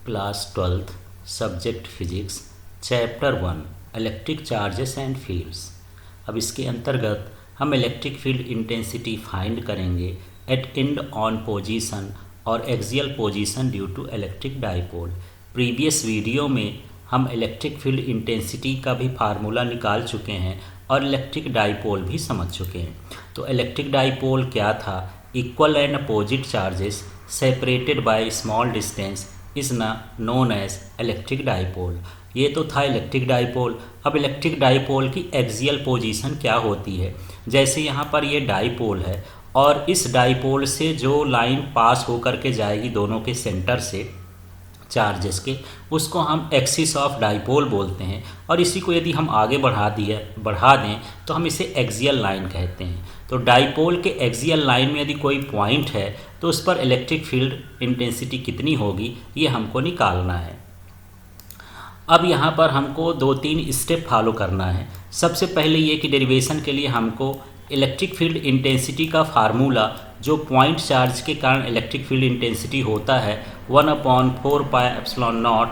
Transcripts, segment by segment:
Class 12th subject physics chapter 1 electric charges and fields. अब इसके अंतर्गत हम इलेक्ट्रिक फील्ड इंटेंसिटी फाइंड करेंगे एट एंड ऑन पोजीशन और axial position due to electric dipole. Previous video में हम electric field intensity का भी फार्मूला निकाल चुके हैं और इलेक्ट्रिक डाइपोल भी समझ चुके हैं। तो इलेक्ट्रिक डाइपोल क्या था? Equal and opposite charges separated by small distance is known as electric dipole. ये तो था इलेक्ट्रिक डाइपोल। अब इलेक्ट्रिक डाइपोल की एक्सियल पोजीशन क्या होती है? जैसे यहाँ पर ये डाइपोल है और इस डाइपोल से जो लाइन पास होकर के जाएगी दोनों के सेंटर से चार्जेस के, उसको हम एक्सिस ऑफ डाइपोल बोलते हैं। और इसी को यदि हम आगे बढ़ा दें तो हम इसे एक्सियल लाइन कहते हैं। तो डाइपोल के एक्सियल लाइन में यदि कोई पॉइंट है तो उस पर इलेक्ट्रिक फील्ड इंटेंसिटी कितनी होगी, ये हमको निकालना है। अब यहाँ पर हमको 2-3 स्टेप फॉलो करना है। सबसे पहले ये कि डेरिवेशन के लिए हमको इलेक्ट्रिक फील्ड इंटेंसिटी का फार्मूला, जो पॉइंट चार्ज के कारण इलेक्ट्रिक फील्ड इंटेंसिटी होता है, 1/4πε0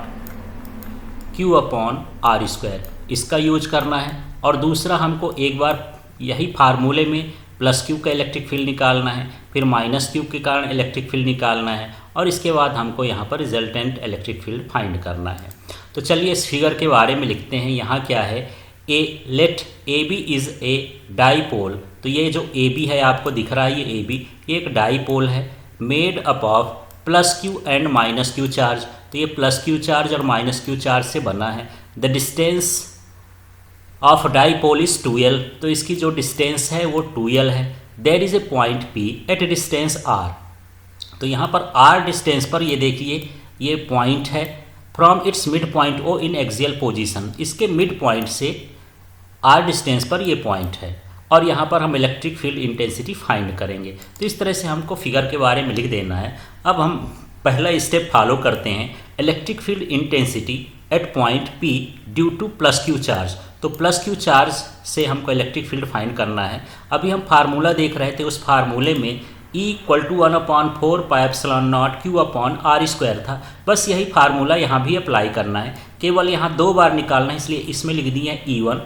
Q/r², इसका यूज करना है। और दूसरा हमको एक बार यही फार्मूले में +Q का इलेक्ट्रिक फील्ड निकालना है, फिर -Q के कारण इलेक्ट्रिक फील्ड निकालना है, और इसके बाद हमको यहाँ पर रिजल्टेंट इलेक्ट्रिक फील्ड फाइंड करना है। तो चलिए इस फिगर के बारे में लिखते हैं। यहाँ क्या है? Let AB is a dipole. तो ये जो AB है आपको दिख रहा है, ये AB ये एक डाइपोल है made up of +Q and -Q charge. तो ये +Q चार्ज और -Q चार्ज से बना है। The distance of dipole is 2L। तो इसकी जो डिस्टेंस है वो 2L है। There is a point P at distance R। तो यहाँ पर R डिस्टेंस पर ये देखिए ये पॉइंट है from its mid point O in axial position. इसके मिड पॉइंट से R डिस्टेंस पर ये पॉइंट है और यहाँ पर हम इलेक्ट्रिक फील्ड इंटेंसिटी फाइंड करेंगे। तो इस तरह से हमको फिगर के बारे में लिख देना है। अब हम पहला स्टेप फॉलो करते हैं। Electric field intensity at point P due to +Q charge. तो +Q चार्ज से हमको इलेक्ट्रिक फील्ड फाइंड करना है। अभी हम फार्मूला देख रहे थे, उस फार्मूले में E = 1/4πε0 Q/r² था। बस यही फार्मूला यहाँ भी अप्लाई करना है, केवल यहाँ 2 बार निकालना है, इसलिए इसमें लिख दिया है E1।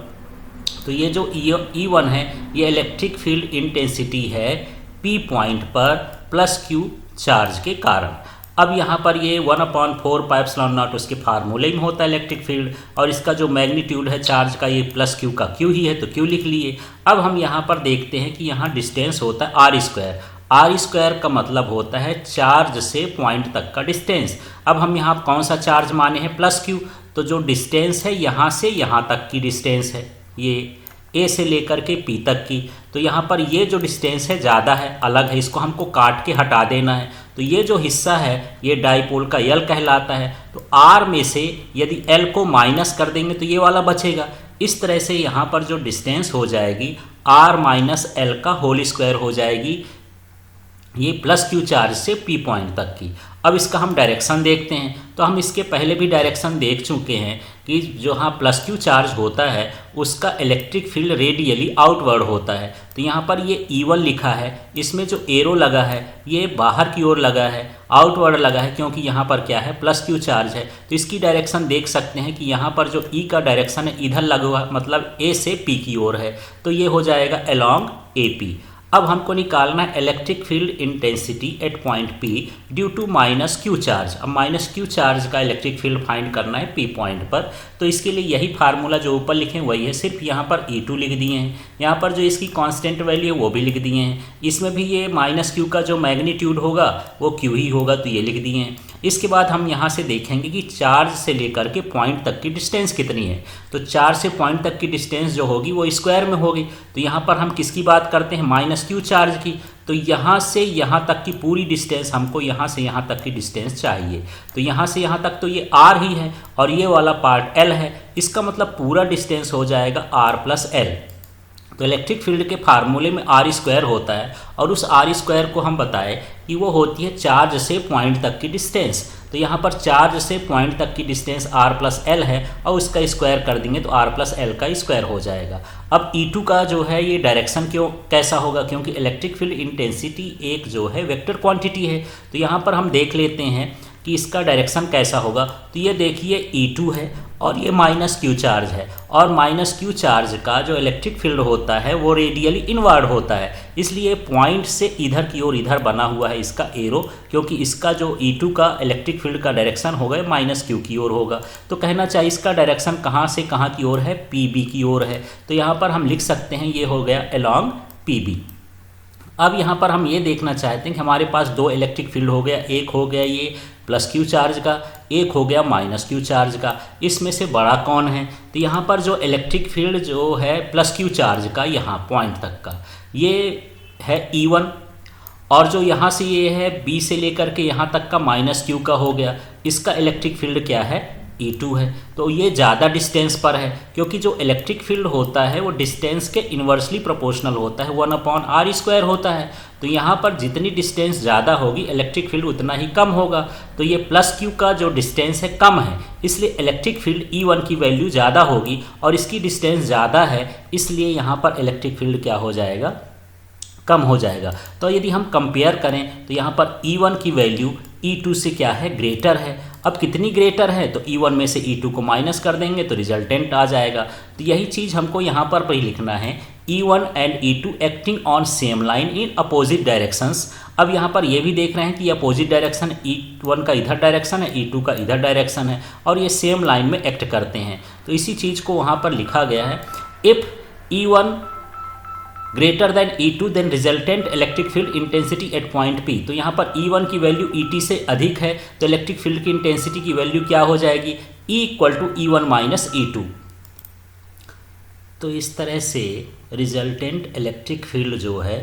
तो ये जो E1 है ये इलेक्ट्रिक फील्ड इंटेंसिटी है P पॉइंट पर +Q चार्ज के कारण। अब यहाँ पर ये 1/4πε0 उसके फार्मूले में होता है इलेक्ट्रिक फील्ड, और इसका जो मैग्नीट्यूड है चार्ज का ये +Q का Q ही है, तो Q लिख लिए। अब हम यहाँ पर देखते हैं कि यहाँ डिस्टेंस होता है r²। r² का मतलब होता है चार्ज से पॉइंट तक का डिस्टेंस। अब हम यहाँ कौन सा चार्ज माने हैं? +Q। तो जो डिस्टेंस है यहाँ से यहाँ तक की डिस्टेंस है, ये A से लेकर के P तक की। तो यहाँ पर ये जो डिस्टेंस है ज़्यादा है, अलग है, इसको हमको काट के हटा देना है। तो ये जो हिस्सा है ये डाइपोल का L कहलाता है। तो R में से यदि L को माइनस कर देंगे तो ये वाला बचेगा। इस तरह से यहाँ पर जो डिस्टेंस हो जाएगी R - L का होल स्क्वायर हो जाएगी, ये +Q चार्ज से P पॉइंट तक की। अब इसका हम डायरेक्शन देखते हैं। तो हम इसके पहले भी डायरेक्शन देख चुके हैं कि जो हाँ +Q चार्ज होता है उसका इलेक्ट्रिक फील्ड रेडियली आउटवर्ड होता है। तो यहाँ पर ये E1 लिखा है, इसमें जो एरो लगा है ये बाहर की ओर लगा है, आउटवर्ड लगा है, क्योंकि यहाँ पर क्या है +Q चार्ज है। तो इसकी डायरेक्शन देख सकते हैं कि यहाँ पर जो E का डायरेक्शन है इधर लगा हुआ, मतलब A से P की ओर है, तो ये हो जाएगा अलोंग AP। अब हमको निकालना है electric field intensity at point P due to -Q charge. अब -Q चार्ज का इलेक्ट्रिक फील्ड फाइंड करना है P पॉइंट पर। तो इसके लिए यही फार्मूला जो ऊपर लिखे हैं वही है, सिर्फ यहाँ पर E2 लिख दिए हैं। यहाँ पर जो इसकी कांस्टेंट वैल्यू है वो भी लिख दिए हैं। इसमें भी ये -Q का जो मैग्नीट्यूड होगा वो Q ही होगा, तो ये लिख दिए हैं। इसके बाद हम यहाँ से देखेंगे कि चार्ज से लेकर के पॉइंट तक की डिस्टेंस कितनी है। तो चार्ज से पॉइंट तक की डिस्टेंस जो होगी वो स्क्वायर में होगी। तो यहाँ पर हम किसकी बात करते हैं? -Q चार्ज की। तो यहाँ से यहाँ तक की पूरी डिस्टेंस हमको यहाँ से यहाँ तक की डिस्टेंस चाहिए। तो यहाँ से यहाँ तक तो ये R ही है और ये वाला पार्ट L है। इसका मतलब पूरा डिस्टेंस हो जाएगा R + L। तो इलेक्ट्रिक फील्ड के फार्मूले में r² होता है, और उस r² को हम बताएं कि वो होती है चार्ज से पॉइंट तक की डिस्टेंस। तो यहाँ पर चार्ज से पॉइंट तक की डिस्टेंस R + L है, और उसका स्क्वायर कर देंगे तो R + L का स्क्वायर हो जाएगा। अब E2 का जो है ये डायरेक्शन क्यों कैसा होगा? क्योंकि इलेक्ट्रिक फील्ड इंटेंसिटी एक जो है वेक्टर क्वांटिटी है। तो यहाँ पर हम देख लेते हैं कि इसका डायरेक्शन कैसा होगा। तो ये देखिए E2 है और ये माइनस क्यू चार्ज है, और माइनस क्यू चार्ज का जो इलेक्ट्रिक फील्ड होता है वो रेडियली इनवर्ड होता है, इसलिए पॉइंट से इधर की ओर इधर बना हुआ है इसका एरो, क्योंकि इसका जो E2 का इलेक्ट्रिक फील्ड का डायरेक्शन होगा माइनस क्यू की ओर होगा। तो कहना चाहिए इसका डायरेक्शन कहाँ से कहाँ की ओर है, PB की ओर है। तो यहाँ पर हम लिख सकते हैं ये हो गया अलोंग PB। अब यहाँ पर हम ये देखना चाहते हैं कि हमारे पास दो इलेक्ट्रिक फील्ड हो गया, एक हो गया ये प्लस क्यू चार्ज का, एक हो गया माइनस क्यू चार्ज का, इसमें से बड़ा कौन है। तो यहाँ पर जो इलेक्ट्रिक फील्ड जो है प्लस क्यू चार्ज का यहाँ पॉइंट तक का ये है E1, और जो यहाँ से ये है B से लेकर के यहाँ तक का माइनस क्यू का हो गया, इसका इलेक्ट्रिक फील्ड क्या है, E2 है। तो ये ज़्यादा डिस्टेंस पर है, क्योंकि जो इलेक्ट्रिक फील्ड होता है वो डिस्टेंस के इन्वर्सली प्रोपोर्शनल होता है, 1/r² होता है। तो यहाँ पर जितनी डिस्टेंस ज़्यादा होगी इलेक्ट्रिक फील्ड उतना ही कम होगा। तो ये प्लस क्यू का जो डिस्टेंस है कम है, इसलिए इलेक्ट्रिक फील्ड E1 की वैल्यू ज़्यादा होगी, और इसकी डिस्टेंस ज़्यादा है इसलिए यहाँ पर इलेक्ट्रिक फील्ड क्या हो जाएगा, कम हो जाएगा। तो यदि हम कंपेयर करें तो यहाँ पर E1 की वैल्यू E2 से क्या है, ग्रेटर है। अब कितनी ग्रेटर है, तो E1 में से E2 को माइनस कर देंगे तो रिजल्टेंट आ जाएगा। तो यही चीज़ हमको यहाँ पर भी लिखना है, E1 and E2 acting on same line in opposite directions. अब यहाँ पर ये भी देख रहे हैं कि अपोजिट डायरेक्शन E1 का इधर डायरेक्शन है, E2 का इधर डायरेक्शन है, और ये सेम लाइन में एक्ट करते हैं। तो इसी चीज़ को वहाँ पर लिखा गया है, if E1 greater than E2 then resultant electric field intensity at point P। तो यहाँ पर E1 की वैल्यू ET से अधिक है, तो इलेक्ट्रिक फील्ड की इंटेंसिटी की वैल्यू क्या हो जाएगी, E = E1 माइनस E2। तो इस तरह से रिजल्टेंट इलेक्ट्रिक फील्ड जो है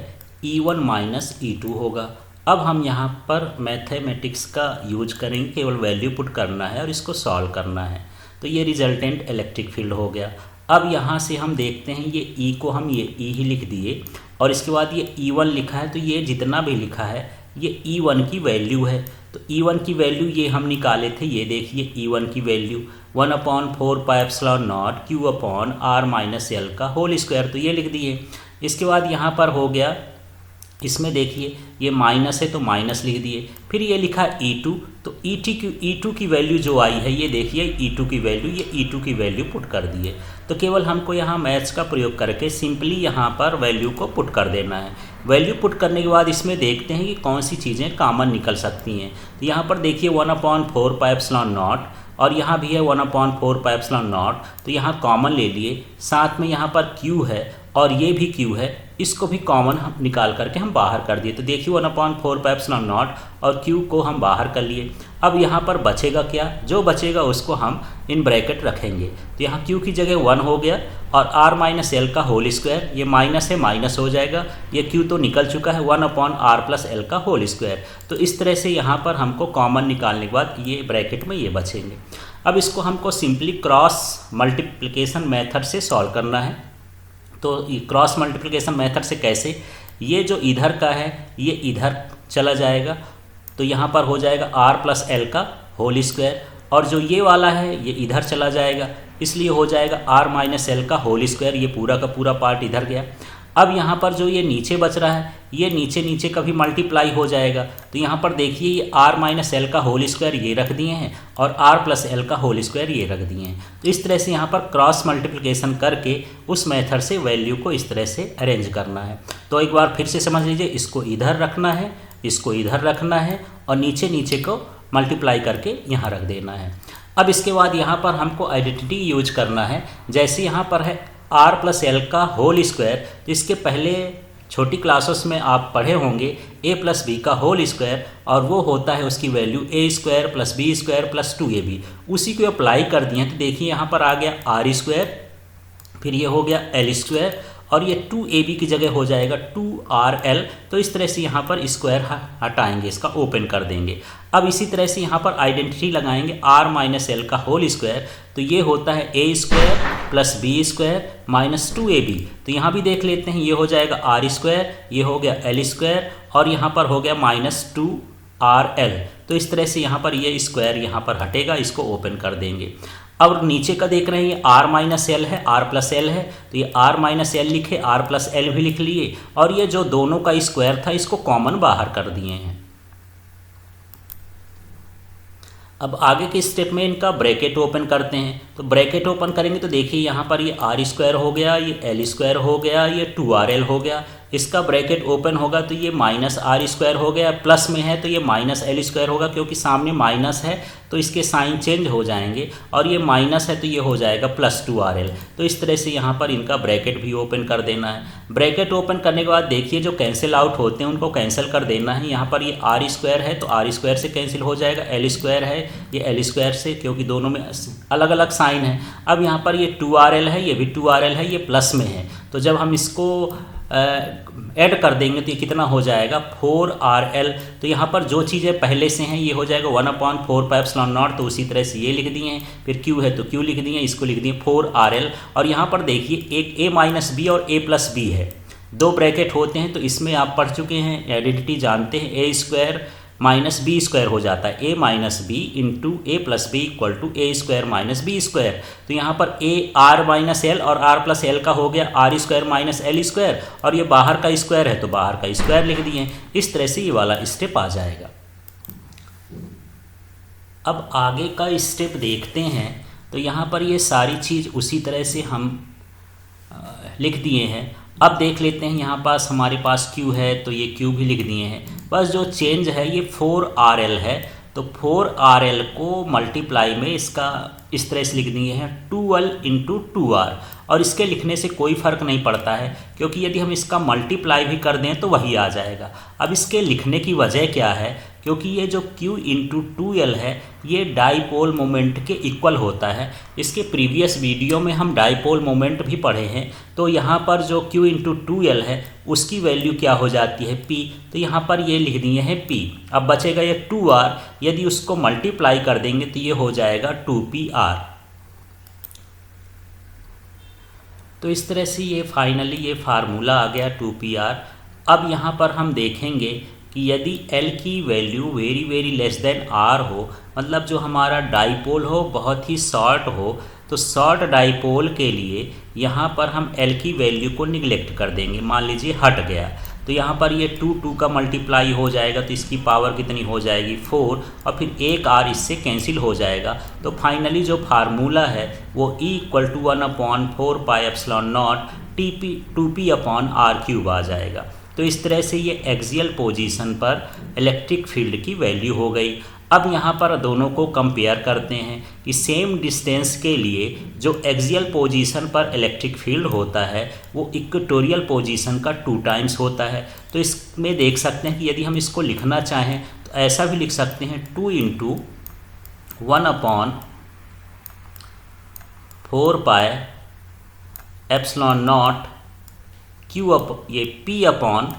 E1 माइनस E2 होगा। अब हम यहाँ पर मैथमेटिक्स का यूज करेंगे, केवल वैल्यू पुट करना है और इसको सॉल्व करना है। तो ये रिजल्टेंट इलेक्ट्रिक फील्ड हो गया। अब यहाँ से हम देखते हैं ये E को हम ये E ही लिख दिए, और इसके बाद ये E1 लिखा है, तो ये जितना भी लिखा है ये E1 की वैल्यू है। तो E1 की वैल्यू ये हम निकाले थे, ये देखिए E1 की वैल्यू 1/4πε0 Q/r - L का होल स्क्वायर, तो ये लिख दिए। इसके बाद यहाँ पर हो गया, इसमें देखिए ये माइनस है तो माइनस लिख दिए, फिर ये लिखा E2, तो E2 की वैल्यू जो आई है ये देखिए E2 की वैल्यू, ये E2 की वैल्यू पुट कर दिए। तो केवल हमको यहाँ मैथ्स का प्रयोग करके सिंपली यहाँ पर वैल्यू को पुट कर देना है। वैल्यू पुट करने के बाद इसमें देखते हैं कि कौन सी चीज़ें कॉमन निकल सकती हैं। तो यहाँ पर देखिए 1/4πε0 और यहाँ भी है 1/4πε0, तो यहाँ कॉमन ले लिए, साथ में यहाँ पर Q है और ये भी Q है, इसको भी कॉमन हम निकाल करके हम बाहर कर दिए। तो देखिए 1/4πε0 और Q को हम बाहर कर लिए। अब यहाँ पर बचेगा क्या, जो बचेगा उसको हम इन ब्रैकेट रखेंगे। तो यहाँ Q की जगह 1 हो गया, और r - L का होल स्क्वायर, ये माइनस है माइनस हो जाएगा, ये Q तो निकल चुका है 1/r+L का होल स्क्वायर। तो इस तरह से यहाँ पर हमको कॉमन निकालने के बाद ये ब्रैकेट में ये बचेंगे। अब इसको हमको सिंपली क्रॉस मल्टीप्लिकेशन मेथड से सॉल्व करना है। तो क्रॉस मल्टीप्लिकेशन मेथड से कैसे, ये जो इधर का है ये इधर चला जाएगा, तो यहाँ पर हो जाएगा r+L का होल स्क्वायर, और जो ये वाला है ये इधर चला जाएगा, इसलिए हो जाएगा r - L का होल स्क्वायर, ये पूरा का पूरा पार्ट इधर गया। अब यहाँ पर जो ये नीचे बच रहा है ये नीचे नीचे का भी मल्टीप्लाई हो जाएगा। तो यहाँ पर देखिए ये r - L का होल स्क्वायर ये रख दिए हैं और r+L का होल स्क्वायर ये रख दिए हैं। तो इस तरह से यहाँ पर क्रॉस मल्टीप्लिकेशन करके उस मेथड से वैल्यू को इस तरह से अरेंज करना है। तो एक बार फिर से समझ लीजिए, इसको इधर रखना है, इसको इधर रखना है, और नीचे नीचे को मल्टीप्लाई करके यहाँ रख देना है। अब इसके बाद यहाँ पर हमको आइडेंटिटी यूज करना है। जैसे यहाँ पर है r+L का होल स्क्वायर, तो इसके पहले छोटी क्लासेस में आप पढ़े होंगे a+b का होल स्क्वायर, और वो होता है उसकी वैल्यू a² + b² + 2ab। उसी को अप्लाई कर दिए, तो देखिए यहाँ पर आ गया r², फिर ये हो गया l², और ये 2ab की जगह हो जाएगा 2rl। तो इस तरह से यहाँ पर स्क्वायर हटाएंगे, इसका ओपन कर देंगे। अब इसी तरह से यहाँ पर आइडेंटिटी लगाएंगे r - L का होल स्क्वायर, तो ये होता है a² + b² - 2ab। तो यहाँ भी देख लेते हैं, ये हो जाएगा r², ये हो गया l², और यहाँ पर हो गया -2rl। तो इस तरह से यहाँ पर ये स्क्वायर यहाँ पर हटेगा, इसको ओपन कर देंगे। अब नीचे का देख रहे हैं ये r - L है, r+L है, तो ये r - L लिखे, r+L भी लिख लिए, और ये जो दोनों का स्क्वायर था इसको कॉमन बाहर कर दिए हैं। अब आगे के स्टेप में इनका ब्रैकेट ओपन करते हैं। तो ब्रैकेट ओपन करेंगे तो देखिए यहाँ पर ये आर स्क्वायर हो गया, ये एल स्क्वायर हो गया, ये 2RL हो गया। इसका ब्रैकेट ओपन होगा तो ये माइनस आर स्क्वायर हो गया, प्लस में है तो ये माइनस एल स्क्वायर होगा, क्योंकि सामने माइनस है तो इसके साइन चेंज हो जाएंगे, और ये माइनस है तो ये हो जाएगा प्लस 2RL। तो इस तरह से यहाँ पर इनका ब्रैकेट भी ओपन कर देना है। ब्रैकेट ओपन करने के बाद देखिए जो कैंसिल आउट होते हैं उनको कैंसिल कर देना है। यहाँ पर ये आर स्क्वायर है तो आर स्क्वायर से कैंसिल हो जाएगा, एल स्क्वायर है ये एल स्क्वायर से, क्योंकि दोनों में अलग अलग साइन है। अब यहाँ पर ये 2RL है, ये भी 2RL है, ये प्लस में है, तो जब हम इसको ऐड कर देंगे तो ये कितना हो जाएगा 4RL। तो यहाँ पर जो चीज़ें पहले से हैं ये हो जाएगा 1/4πε0, तो उसी तरह से ये लिख दिए हैं। फिर Q है तो Q लिख दिए, इसको लिख दिए 4RL। और यहाँ पर देखिए एक A-B और A+B है, दो ब्रैकेट होते हैं, तो इसमें आप पढ़ चुके हैं, एडिडिटी जानते हैं, A square minus B square हो जाता है, A minus B into A plus B equal to A square minus B square. तो यहाँ पर A R माइनस एल और R प्लस एल का हो गया R square minus L square, और ये बाहर का स्क्वायर है तो बाहर का स्क्वायर लिख दिए। इस तरह से ये वाला स्टेप आ जाएगा। अब आगे का स्टेप देखते हैं। तो यहाँ पर ये सारी चीज़ उसी तरह से हम लिख दिए हैं। अब देख लेते हैं, यहाँ पास हमारे पास Q है तो ये Q भी लिख दिए हैं। बस जो चेंज है ये 4RL है, तो 4RL को मल्टीप्लाई में इसका इस तरह से लिख दिए हैं 2L इंटू 2R, और इसके लिखने से कोई फ़र्क नहीं पड़ता है, क्योंकि यदि हम इसका मल्टीप्लाई भी कर दें तो वही आ जाएगा। अब इसके लिखने की वजह क्या है, क्योंकि ये जो Q इंटू 2L है ये डाइपोल मोमेंट के इक्वल होता है। इसके प्रीवियस वीडियो में हम डाइपोल मोमेंट भी पढ़े हैं, तो यहाँ पर जो Q इंटू 2L है उसकी वैल्यू क्या हो जाती है P, तो यहाँ पर ये लिख दिए हैं P। अब बचेगा ये 2R, यदि उसको मल्टीप्लाई कर देंगे तो ये हो जाएगा 2PR। तो इस तरह से ये फाइनली ये फार्मूला आ गया 2PR। अब यहाँ पर हम देखेंगे कि यदि L की value very very less than R हो, मतलब जो हमारा डाइपोल हो बहुत ही शॉर्ट हो, तो शॉर्ट डाइपोल के लिए यहाँ पर हम L की वैल्यू को निगलेक्ट कर देंगे। मान लीजिए हट गया, तो यहाँ पर ये 2 का मल्टीप्लाई हो जाएगा, तो इसकी पावर कितनी हो जाएगी 4, और फिर एक R इससे कैंसिल हो जाएगा। तो फाइनली जो फार्मूला है वो E इक्वल टू 1/4πε0 2P/R³ आ जाएगा। तो इस तरह से ये एक्सियल पोजीशन पर इलेक्ट्रिक फील्ड की वैल्यू हो गई। अब यहाँ पर दोनों को कंपेयर करते हैं कि सेम डिस्टेंस के लिए जो एक्सियल पोजीशन पर इलेक्ट्रिक फील्ड होता है वो इक्वेटोरियल पोजीशन का 2 टाइम्स होता है। तो इसमें देख सकते हैं कि यदि हम इसको लिखना चाहें तो ऐसा भी लिख सकते हैं 2 इंटू 1/4πε0 ये P/R³।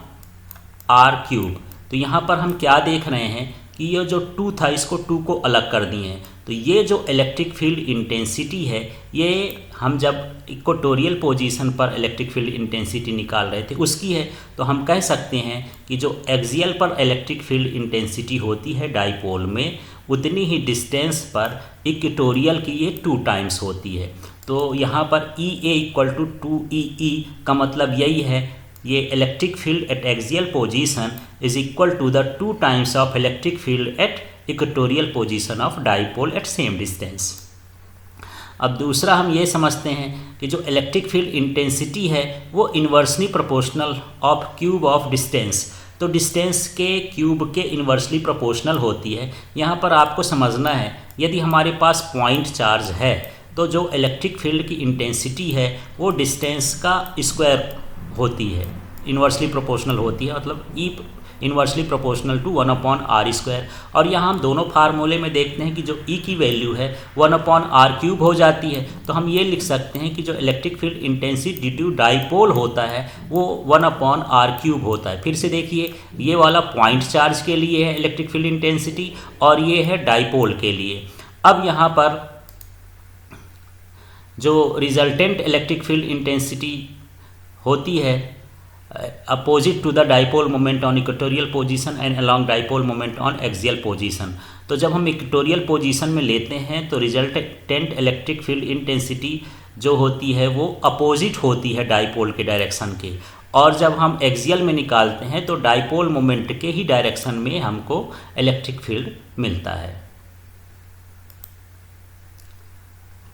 तो यहाँ पर हम क्या देख रहे हैं कि ये जो 2 था इसको 2 को अलग कर दिए हैं। तो ये जो इलेक्ट्रिक फील्ड इंटेंसिटी है ये हम जब इक्वेटोरियल पोजीशन पर इलेक्ट्रिक फील्ड इंटेंसिटी निकाल रहे थे उसकी है। तो हम कह सकते हैं कि जो एक्सियल पर इलेक्ट्रिक फील्ड इंटेंसिटी होती है डाइपोल में, उतनी ही डिस्टेंस पर इक्वेटोरियल की ये 2 टाइम्स होती है। तो यहाँ पर EA इक्वल टू 2EE का मतलब यही है, ये electric field at axial position is equal to the 2 times of electric field at equatorial position of dipole at same distance. अब दूसरा हम ये समझते हैं कि जो इलेक्ट्रिक फील्ड इंटेंसिटी है वो inversely proportional of cube of distance, तो डिस्टेंस के क्यूब के इन्वर्सली प्रोपोर्शनल होती है। यहाँ पर आपको समझना है, यदि हमारे पास पॉइंट चार्ज है तो जो इलेक्ट्रिक फील्ड की इंटेंसिटी है वो डिस्टेंस का स्क्वायर होती है, इन्वर्सली प्रोपोर्शनल होती है, मतलब E inversely proportional to 1/R²। और यहाँ हम दोनों फार्मूले में देखते हैं कि जो E की वैल्यू है 1/R³ हो जाती है। तो हम ये लिख सकते हैं कि जो electric field intensity due dipole होता है वो 1/R³ होता है। फिर से देखिए, ये वाला पॉइंट चार्ज के लिए है इलेक्ट्रिक फील्ड इंटेंसिटी और ये है डाइपोल के लिए। अब यहाँ पर जो रिजल्टेंट इलेक्ट्रिक फील्ड इंटेंसिटी होती है opposite to the dipole moment on equatorial position and along dipole moment on axial position. तो जब हम इक्वेटोरियल पोजीशन में लेते हैं तो रिजल्टेंट इलेक्ट्रिक फील्ड इंटेंसिटी जो होती है वो अपोजिट होती है डाइपोल के डायरेक्शन के, और जब हम एक्सियल में निकालते हैं तो डाइपोल मोमेंट के ही डायरेक्शन में हमको इलेक्ट्रिक फील्ड मिलता है।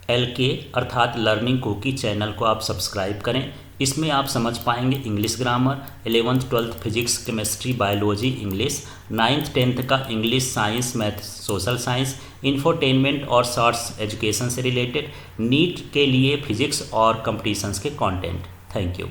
LK अर्थात लर्निंग कुकी चैनल को आप सब्सक्राइब करें। इसमें आप समझ पाएंगे English grammar, 11th 12th physics, chemistry, biology, English, 9th 10th का English, science, math, social science, infotainment और शॉर्ट्स एजुकेशन से रिलेटेड, नीट के लिए फिजिक्स और कंपटीशंस के कंटेंट। Thank you.